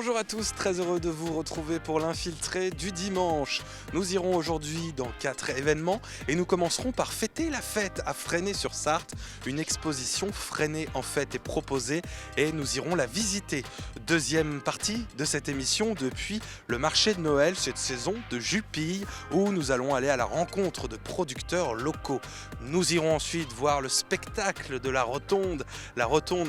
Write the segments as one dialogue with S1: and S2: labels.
S1: Bonjour à tous, très heureux de vous retrouver pour l'infiltré du dimanche. Nous irons aujourd'hui dans 4 événements et nous commencerons par fêter la fête à Fresnay-sur-Sarthe. Une exposition Fresnay en fête est proposée et nous irons la visiter. Deuxième partie de cette émission depuis le marché de Noël, cette saison de Jupille, où nous allons aller à la rencontre de producteurs locaux. Nous irons ensuite voir le spectacle de la Rotonde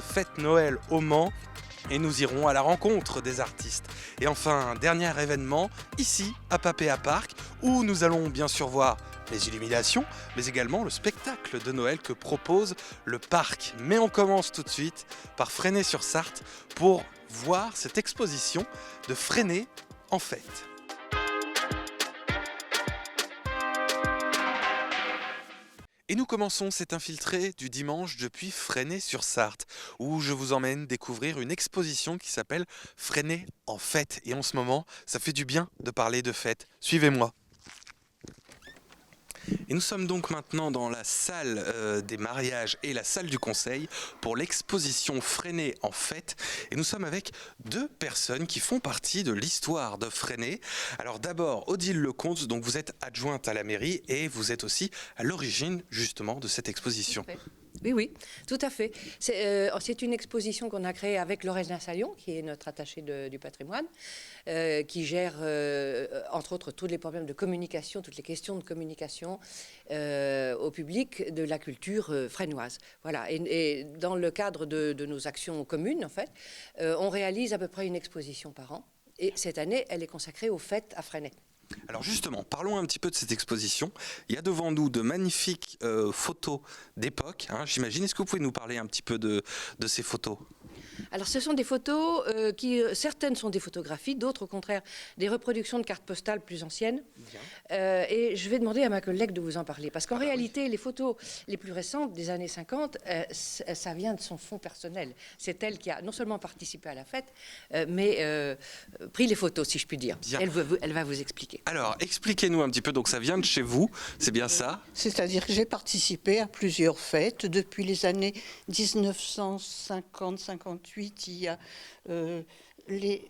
S1: Fête Noël au Mans. Et nous irons à la rencontre des artistes. Et enfin, un dernier événement, ici, à Papéa Park, où nous allons bien sûr voir les illuminations, mais également le spectacle de Noël que propose le parc. Mais on commence tout de suite par Fresnay-sur-Sarthe pour voir cette exposition de Fresnay en fête. Et nous commençons cet infiltré du dimanche depuis Fresnay-sur-Sarthe, où je vous emmène découvrir une exposition qui s'appelle Fresnay en fête. Et en ce moment, ça fait du bien de parler de fête. Suivez-moi. Et nous sommes donc maintenant dans la salle des mariages et la salle du conseil pour l'exposition Fresnay en fête. Et nous sommes avec deux personnes qui font partie de l'histoire de Fresnay. Alors d'abord, Odile Lecomte, donc vous êtes adjointe à la mairie et vous êtes aussi à l'origine justement de cette exposition.
S2: Oui, tout à fait. C'est une exposition qu'on a créée avec Lorena Salion, qui est notre attachée du patrimoine, qui gère, entre autres, tous les problèmes de communication, toutes les questions de communication au public de la culture fresnoise. Voilà. Et dans le cadre de nos actions communes, en fait, on réalise à peu près une exposition par an. Et cette année, elle est consacrée aux fêtes à Fresnay.
S1: Alors justement, parlons un petit peu de cette exposition. Il y a devant nous de magnifiques photos d'époque, hein, j'imagine. Est-ce que vous pouvez nous parler un petit peu de ces photos ?
S2: Alors ce sont des photos certaines sont des photographies, d'autres au contraire des reproductions de cartes postales plus anciennes. Et je vais demander à ma collègue de vous en parler. Parce qu'en réalité, les photos les plus récentes des années 50, ça vient de son fonds personnel. C'est elle qui a non seulement participé à la fête, mais pris les photos, si je puis dire. Elle va vous expliquer.
S1: Alors, expliquez-nous un petit peu. Donc ça vient de chez vous, c'est bien ça ?
S3: C'est-à-dire que j'ai participé à plusieurs fêtes depuis les années 1950-58. Il y a les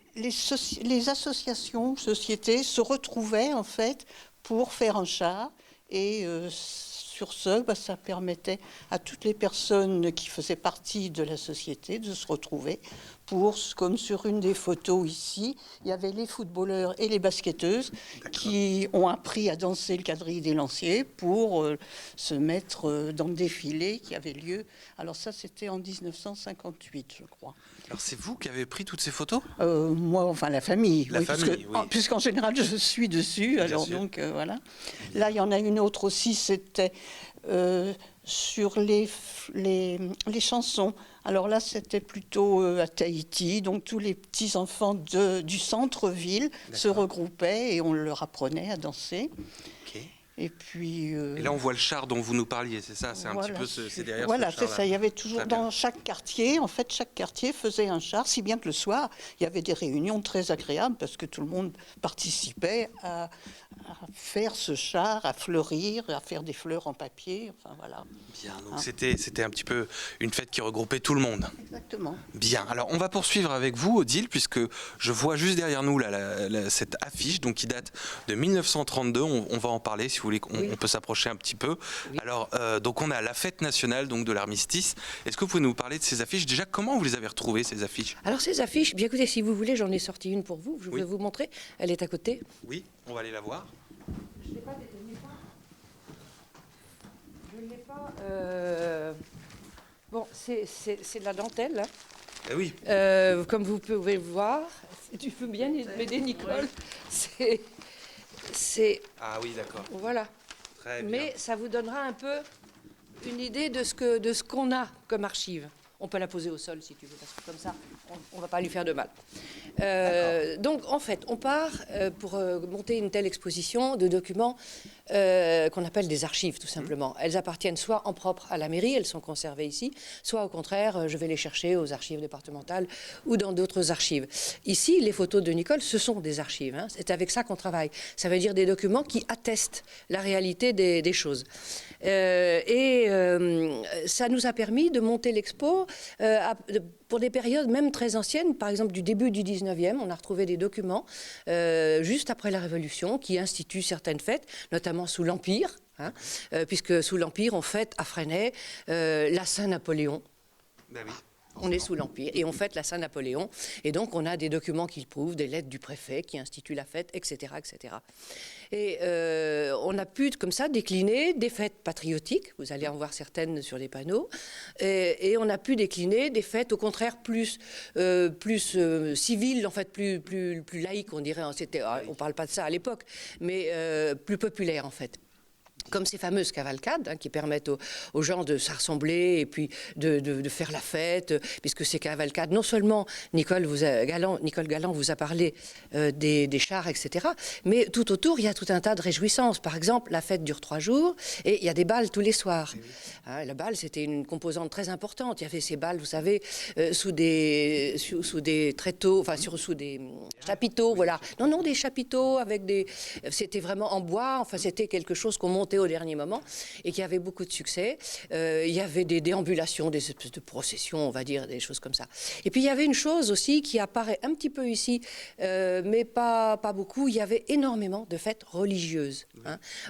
S3: associations, sociétés se retrouvaient en fait pour faire un char et sur ce, ça permettait à toutes les personnes qui faisaient partie de la société de se retrouver pour, comme sur une des photos ici, il y avait les footballeurs et les basketteuses qui ont appris à danser le quadrille des lanciers pour se mettre dans le défilé qui avait lieu. Alors ça, c'était en 1958, je crois.
S1: Alors c'est vous qui avez pris toutes ces photos ?
S3: Moi, enfin la famille.
S1: La famille, oui.
S3: Puisqu'en général, je suis dessus. Alors donc, voilà. Là, il y en a une autre aussi, c'était sur les chansons. Alors là, c'était plutôt à Tahiti. Donc tous les petits-enfants du centre-ville se regroupaient et on leur apprenait à danser. Okay. Et puis.
S1: Et là, on voit le char dont vous nous parliez, c'est ça ? C'est un petit peu c'est derrière
S3: voilà,
S1: ce char-là.
S3: c'est ça. Il y avait toujours dans chaque quartier, en fait, chaque quartier faisait un char, si bien que le soir, il y avait des réunions très agréables parce que tout le monde participait à faire ce char, à fleurir, à faire des fleurs en papier. Enfin voilà.
S1: Bien. Donc c'était un petit peu une fête qui regroupait tout le monde.
S3: Exactement.
S1: Bien. Alors on va poursuivre avec vous, Odile, puisque je vois juste derrière nous cette affiche, donc qui date de 1932. On va en parler si vous voulez. On peut s'approcher un petit peu. Oui. Alors donc on a la fête nationale donc de l'armistice. Est-ce que vous pouvez nous parler de ces affiches ? Déjà, comment vous les avez retrouvées ces affiches ?
S2: Alors ces affiches, bien écoutez, si vous voulez, j'en ai sorti une pour vous. Je vais vous montrer. Elle est à côté.
S1: Oui, on va aller la voir.
S2: Je ne l'ai pas. Bon, c'est de la dentelle. Hein.
S1: Eh oui.
S2: Comme vous pouvez le voir, tu peux bien m'aider, Nicole. C'est.
S1: Ah oui, d'accord.
S2: Voilà.
S1: Très bien.
S2: Mais ça vous donnera un peu une idée de ce qu'on a comme archive. On peut la poser au sol si tu veux, parce que comme ça, on ne va pas lui faire de mal. Donc, en fait, on part pour monter une telle exposition de documents qu'on appelle des archives, tout simplement. Elles appartiennent soit en propre à la mairie, elles sont conservées ici, soit au contraire, je vais les chercher aux archives départementales ou dans d'autres archives. Ici, les photos de Nicole, ce sont des archives. Hein. C'est avec ça qu'on travaille. Ça veut dire des documents qui attestent la réalité des choses. Ça nous a permis de monter l'expo pour des périodes même très anciennes, par exemple du début du 19e. On a retrouvé des documents juste après la Révolution qui instituent certaines fêtes, notamment sous l'Empire, puisque sous l'Empire, on fête à Fresnay la Saint-Napoléon.
S1: Ben oui.
S2: On est sous l'Empire et on fête la Saint-Napoléon. Et donc, on a des documents qui le prouvent, des lettres du préfet qui instituent la fête, etc. etc. Et on a pu, comme ça, décliner des fêtes patriotiques. Vous allez en voir certaines sur les panneaux. Et on a pu décliner des fêtes, au contraire, plus civiles, en fait, plus laïques, on dirait. On ne parle pas de ça à l'époque, mais plus populaires, en fait. Comme ces fameuses cavalcades qui permettent aux gens de s'assembler et puis de faire la fête, puisque ces cavalcades, non seulement Nicole Galland vous a parlé des chars, etc., mais tout autour, il y a tout un tas de réjouissances. Par exemple, la fête dure 3 jours et il y a des balles tous les soirs. La balle, c'était une composante très importante. Il y avait ces balles, vous savez, sous des tréteaux, enfin sous des chapiteaux, voilà. Non, des chapiteaux avec des... C'était vraiment en bois, enfin c'était quelque chose qu'on montait au dernier moment et qui avait beaucoup de succès. Il y avait des déambulations, des espèces de processions, on va dire, des choses comme ça. Et puis il y avait une chose aussi qui apparaît un petit peu ici, mais pas beaucoup. Il y avait énormément de fêtes religieuses.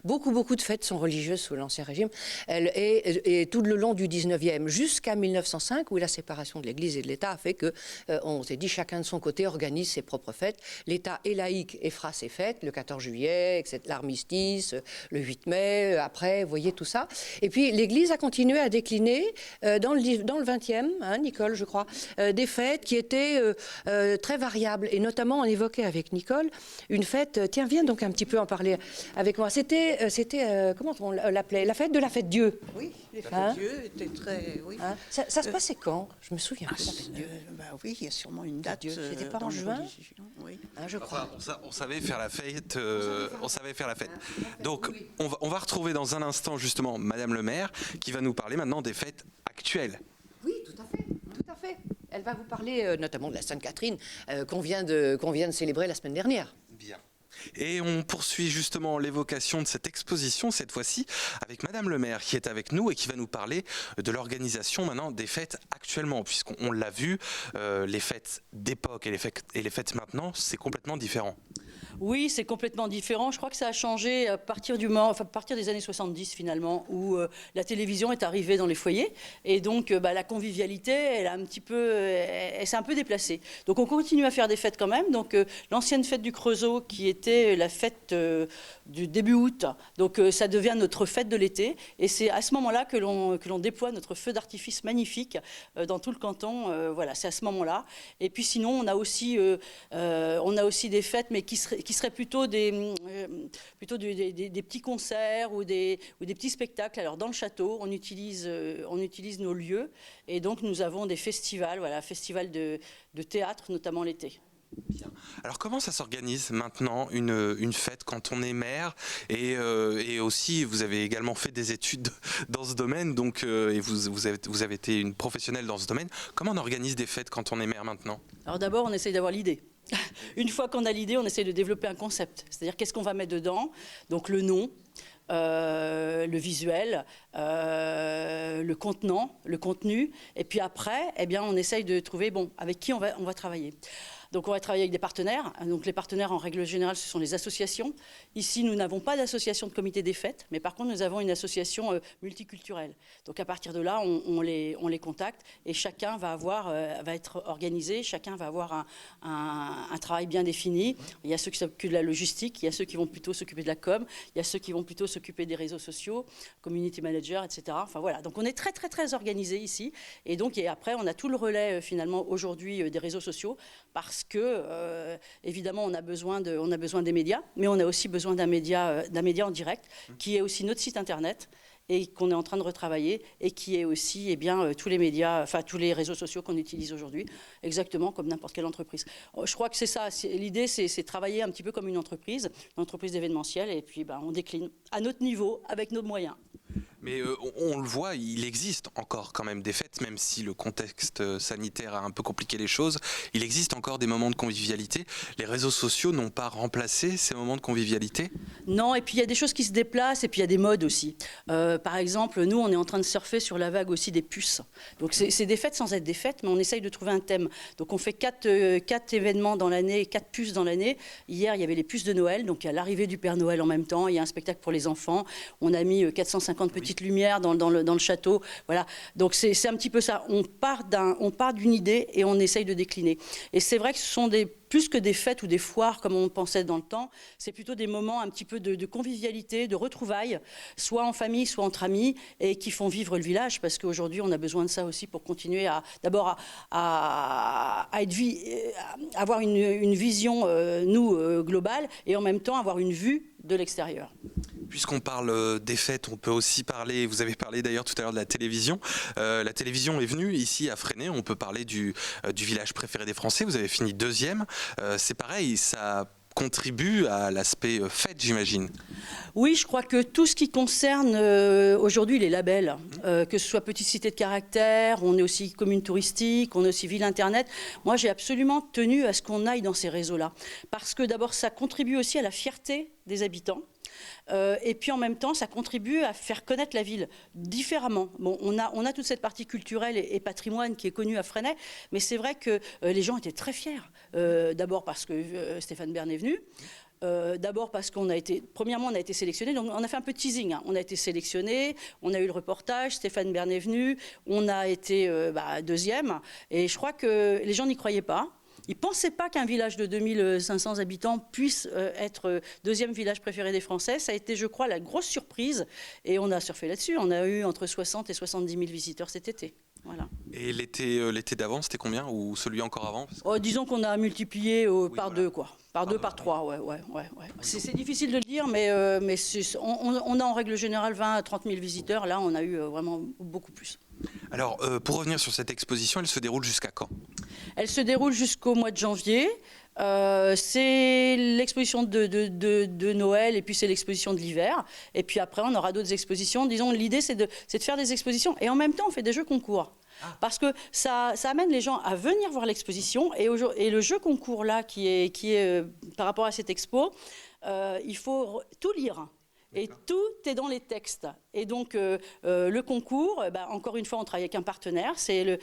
S2: Beaucoup de fêtes sont religieuses sous l'Ancien Régime. Et tout le long du 19e, jusqu'à 1905, où la séparation de l'Église et de l'État a fait qu'on s'est dit chacun de son côté organise ses propres fêtes. L'État est laïque et fera ses fêtes, le 14 juillet, etc., l'armistice, le 8 mai, après, vous voyez tout ça. Et puis l'Église a continué à décliner dans le 20e, Nicole, je crois, des fêtes qui étaient très variables. Et notamment, on évoquait avec Nicole une fête, tiens, viens donc un petit peu en parler avec moi. C'était comment on l'appelait? La fête de la fête Dieu.
S3: Oui, les fêtes Dieu étaient très... Oui.
S2: Ça se passait quand? Je me souviens plus de la fête Dieu.
S3: Oui, il y a sûrement une date.
S2: C'était pas en juin?
S3: Oui.
S2: Je crois.
S1: Enfin, on savait faire la fête. Donc, on va retrouver dans un instant justement Madame le maire qui va nous parler maintenant des fêtes actuelles.
S2: Oui, tout à fait. Elle va vous parler notamment de la Sainte-Catherine qu'on vient de célébrer la semaine dernière.
S1: Bien. Et on poursuit justement l'évocation de cette exposition, cette fois-ci, avec Madame le maire qui est avec nous et qui va nous parler de l'organisation maintenant des fêtes actuellement, puisqu'on l'a vu, les fêtes d'époque et les fêtes maintenant, c'est complètement différent.
S4: Oui, c'est complètement différent. Je crois que ça a changé à partir des années 70 finalement, où la télévision est arrivée dans les foyers. Et donc la convivialité, elle s'est un peu déplacée. Donc on continue à faire des fêtes quand même. Donc l'ancienne fête du Creusot, qui était la fête du début août, donc ça devient notre fête de l'été. Et c'est à ce moment-là que l'on déploie notre feu d'artifice magnifique dans tout le canton. Voilà, c'est à ce moment-là. Et puis sinon, on a aussi des fêtes, mais qui seraient plutôt des petits concerts ou des petits spectacles. Alors dans le château, on utilise nos lieux et donc nous avons des festivals, festivals de théâtre, notamment l'été.
S1: Bien. Alors comment ça s'organise maintenant une fête quand on est maire et aussi vous avez également fait des études dans ce domaine donc et vous avez été une professionnelle dans ce domaine. Comment on organise des fêtes quand on est maire maintenant?
S4: Alors d'abord on essaye d'avoir l'idée. Une fois qu'on a l'idée, on essaie de développer un concept. C'est-à-dire qu'est-ce qu'on va mettre dedans? Donc le nom, le visuel, le contenant, le contenu. Et puis après, on essaye de trouver avec qui on va travailler. Donc on va travailler avec des partenaires. Donc les partenaires, en règle générale, ce sont les associations. Ici, nous n'avons pas d'association de comité des fêtes, mais par contre, nous avons une association multiculturelle. Donc à partir de là, on les contacte et chacun va être organisé, chacun va avoir un travail bien défini. Il y a ceux qui s'occupent de la logistique, il y a ceux qui vont plutôt s'occuper de la com, il y a ceux qui vont plutôt s'occuper des réseaux sociaux, community manager, etc. Enfin voilà, donc on est très très très organisé ici. Et après, on a tout le relais finalement aujourd'hui des réseaux sociaux parce que évidemment on a besoin des médias, mais on a aussi besoin d'un média en direct qui est aussi notre site internet et qu'on est en train de retravailler et qui est aussi tous les médias, tous les réseaux sociaux qu'on utilise aujourd'hui, exactement comme n'importe quelle entreprise. Je crois que c'est ça, l'idée c'est travailler un petit peu comme une entreprise d'événementiel et puis on décline à notre niveau avec nos moyens.
S1: Mais on le voit, il existe encore quand même des fêtes, même si le contexte sanitaire a un peu compliqué les choses. Il existe encore des moments de convivialité. Les réseaux sociaux n'ont pas remplacé ces moments de convivialité?
S4: Non, et puis il y a des choses qui se déplacent, et puis il y a des modes aussi. Par exemple, nous, on est en train de surfer sur la vague aussi des puces. Donc c'est des fêtes sans être des fêtes, mais on essaye de trouver un thème. Donc on fait quatre événements dans l'année, 4 puces dans l'année. Hier, il y avait les puces de Noël, donc il y a l'arrivée du Père Noël en même temps, il y a un spectacle pour les enfants. On a mis 450 petites lumières dans le château. Voilà. Donc c'est un petit peu ça. On part d'une idée et on essaye de décliner. Et c'est vrai que ce sont plus que des fêtes ou des foires comme on pensait dans le temps, c'est plutôt des moments un petit peu de convivialité, de retrouvailles, soit en famille, soit entre amis, et qui font vivre le village, parce qu'aujourd'hui on a besoin de ça aussi pour continuer d'abord à avoir une vision, globale, et en même temps avoir une vue de l'extérieur.
S1: Puisqu'on parle des fêtes, on peut aussi parler, vous avez parlé d'ailleurs tout à l'heure de la télévision. La télévision est venue ici à Fresnay, on peut parler du village préféré des Français, vous avez fini 2e. C'est pareil, ça contribue à l'aspect fête, j'imagine.
S4: Oui, je crois que tout ce qui concerne aujourd'hui les labels, que ce soit petite cité de caractère, on est aussi commune touristique, on est aussi ville internet, moi j'ai absolument tenu à ce qu'on aille dans ces réseaux-là. Parce que d'abord ça contribue aussi à la fierté des habitants. Et puis en même temps, ça contribue à faire connaître la ville différemment. Bon, on a toute cette partie culturelle et patrimoine qui est connue à Fresnay, mais c'est vrai que les gens étaient très fiers. D'abord parce que Stéphane Bern est venu. D'abord parce premièrement, on a été sélectionné, donc on a fait un peu de teasing. On a été sélectionné, on a eu le reportage, Stéphane Bern est venu, on a été 2e, et je crois que les gens n'y croyaient pas. Ils ne pensaient pas qu'un village de 2500 habitants puisse être 2e village préféré des Français. Ça a été, je crois, la grosse surprise. Et on a surfé là-dessus. On a eu entre 60 et 70 000 visiteurs cet été. Voilà.
S1: Et l'été d'avant, c'était combien? Ou celui encore avant?
S4: Disons qu'on a multiplié par 2, quoi. Par 2, par 3, ouais. C'est difficile de le dire, mais on a en règle générale 20 à 30 000 visiteurs. Là, on a eu vraiment beaucoup plus.
S1: Alors, pour revenir sur cette exposition, elle se déroule jusqu'à quand?
S4: Elle se déroule jusqu'au mois de janvier. C'est l'exposition de Noël, et puis c'est l'exposition de l'hiver. Et puis après, on aura d'autres expositions. Disons, l'idée, c'est de faire des expositions. Et en même temps, on fait des jeux concours. Parce que ça amène les gens à venir voir l'exposition. Et le jeu concours, là, qui est par rapport à cette expo, il faut tout lire. Et tout est dans les textes. Et donc, le concours, encore une fois, on travaille avec un partenaire. C'est le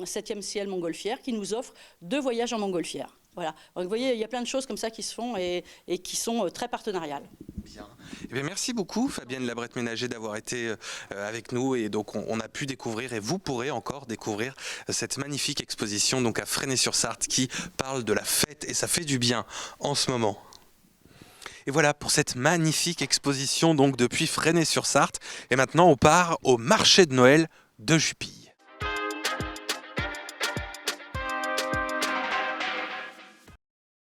S4: 7e ciel Montgolfière qui nous offre 2 voyages en Montgolfière. Voilà. Donc, vous voyez, il y a plein de choses comme ça qui se font et qui sont très partenariales.
S1: Bien. Eh bien, merci beaucoup, Fabienne Labrette-Ménager, d'avoir été avec nous. Et donc, on a pu découvrir, et vous pourrez encore découvrir, cette magnifique exposition donc à Fresnay-sur-Sarthe qui parle de la fête. Et ça fait du bien en ce moment. Et voilà pour cette magnifique exposition donc depuis Fresnay-sur-Sarthe. Et maintenant, on part au marché de Noël de Jupille.